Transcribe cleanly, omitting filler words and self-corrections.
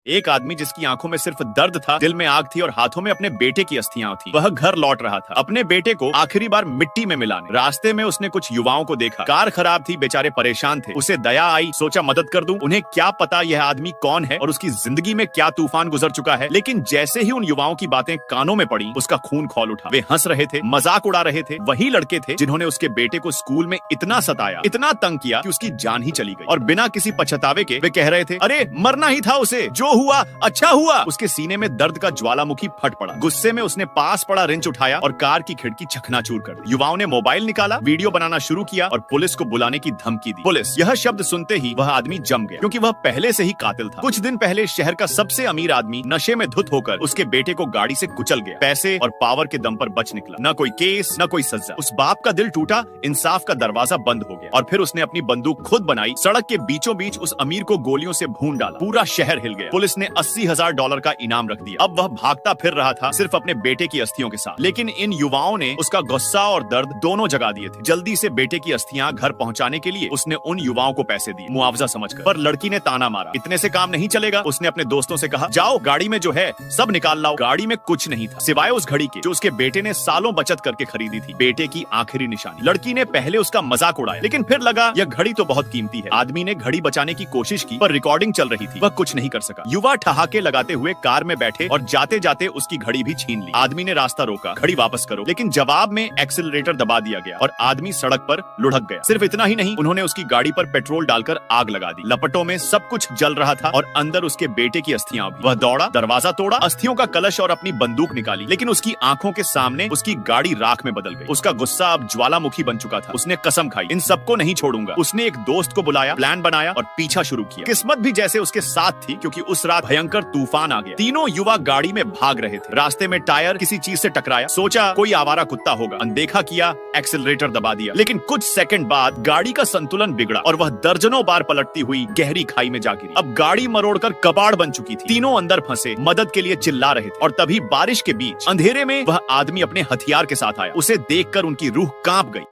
एक आदमी जिसकी आंखों में सिर्फ दर्द था, दिल में आग थी और हाथों में अपने बेटे की अस्थियां थी। वह घर लौट रहा था अपने बेटे को आखिरी बार मिट्टी में मिलाने। रास्ते में उसने कुछ युवाओं को देखा। कार खराब थी, बेचारे परेशान थे। उसे दया आई, सोचा मदद कर दूं। उन्हें क्या पता यह आदमी कौन है और उसकी जिंदगी में क्या तूफान गुजर चुका है। लेकिन जैसे ही उन युवाओं की बातें कानों में पड़ी, उसका खून खौल उठा। वे हंस रहे थे, मजाक उड़ा रहे थे। वही लड़के थे जिन्होंने उसके बेटे को स्कूल में इतना सताया, इतना तंग किया कि उसकी जान ही चली गई। और बिना किसी पछतावे के वे कह रहे थे, अरे मरना ही था उसे, जो हुआ अच्छा हुआ। उसके सीने में दर्द का ज्वालामुखी फट पड़ा। गुस्से में उसने पास पड़ा रिंच उठाया और कार की खिड़की चकनाचूर कर दी। युवाओं ने मोबाइल निकाला, वीडियो बनाना शुरू किया और पुलिस को बुलाने की धमकी दी। पुलिस, यह शब्द सुनते ही वह आदमी जम गया, क्योंकि वह पहले से ही कातिल था। कुछ दिन पहले शहर का सबसे अमीर आदमी नशे में धुत होकर उसके बेटे को गाड़ी से कुचल गया। पैसे और पावर के दम पर बच निकला। न कोई केस, न कोई सजा। उस बाप का दिल टूटा, इंसाफ का दरवाजा बंद हो गया और फिर उसने अपनी बंदूक खुद बनाई। सड़क के बीचों बीच उस अमीर को गोलियों से भून डाला। पूरा शहर हिल गया। पुलिस ने $80,000 का इनाम रख दिया। अब वह भागता फिर रहा था सिर्फ अपने बेटे की अस्थियों के साथ। लेकिन इन युवाओं ने उसका गुस्सा और दर्द दोनों जगा दिए थे। जल्दी से बेटे की अस्थियां घर पहुंचाने के लिए उसने उन युवाओं को पैसे दिए, मुआवजा समझकर। पर लड़की ने ताना मारा, इतने से काम नहीं चलेगा। उसने अपने दोस्तों से कहा, जाओ गाड़ी में जो है सब निकाल लाओ। गाड़ी में कुछ नहीं था सिवाय उस घड़ी के जो उसके बेटे ने सालों बचत करके खरीदी थी। बेटे की आखिरी निशानी। लड़की ने पहले उसका मजाक उड़ाया, लेकिन फिर लगा यह घड़ी तो बहुत कीमती है। आदमी ने घड़ी बचाने की कोशिश की, पर रिकॉर्डिंग चल रही थी, वह कुछ नहीं कर सका। युवा ठहाके लगाते हुए कार में बैठे और जाते जाते उसकी घड़ी भी छीन ली। आदमी ने रास्ता रोका, घड़ी वापस करो, लेकिन जवाब में एक्सीलरेटर दबा दिया गया और आदमी सड़क पर लुढ़क गया। सिर्फ इतना ही नहीं, उन्होंने उसकी गाड़ी पर पेट्रोल डालकर आग लगा दी। लपटों में सब कुछ जल रहा था और अंदर उसके बेटे की अस्थियां भी। वह दौड़ा, दरवाजा तोड़ा, अस्थियों का कलश और अपनी बंदूक निकाली, लेकिन उसकी आंखों के सामने उसकी गाड़ी राख में बदल गई। उसका गुस्सा अब ज्वालामुखी बन चुका था। उसने कसम खाई, इन सबको नहीं छोड़ूंगा। उसने एक दोस्त को बुलाया, प्लान बनाया और पीछा शुरू किया। किस्मत भी जैसे उसके साथ थी, क्योंकि उस रात भयंकर तूफान आ गया। तीनों युवा गाड़ी में भाग रहे थे। रास्ते में टायर किसी चीज से टकराया। सोचा कोई आवारा कुत्ता होगा, अनदेखा किया, एक्सीलरेटर दबा दिया। लेकिन कुछ सेकंड बाद गाड़ी का संतुलन बिगड़ा और वह दर्जनों बार पलटती हुई गहरी खाई में जा गिरी। अब गाड़ी मरोड़कर कबाड़ बन चुकी थी। तीनों अंदर फंसे मदद के लिए चिल्ला रहे थे। और तभी बारिश के बीच अंधेरे में वह आदमी अपने हथियार के साथ आया। उसे देखकर उनकी रूह कांप गई।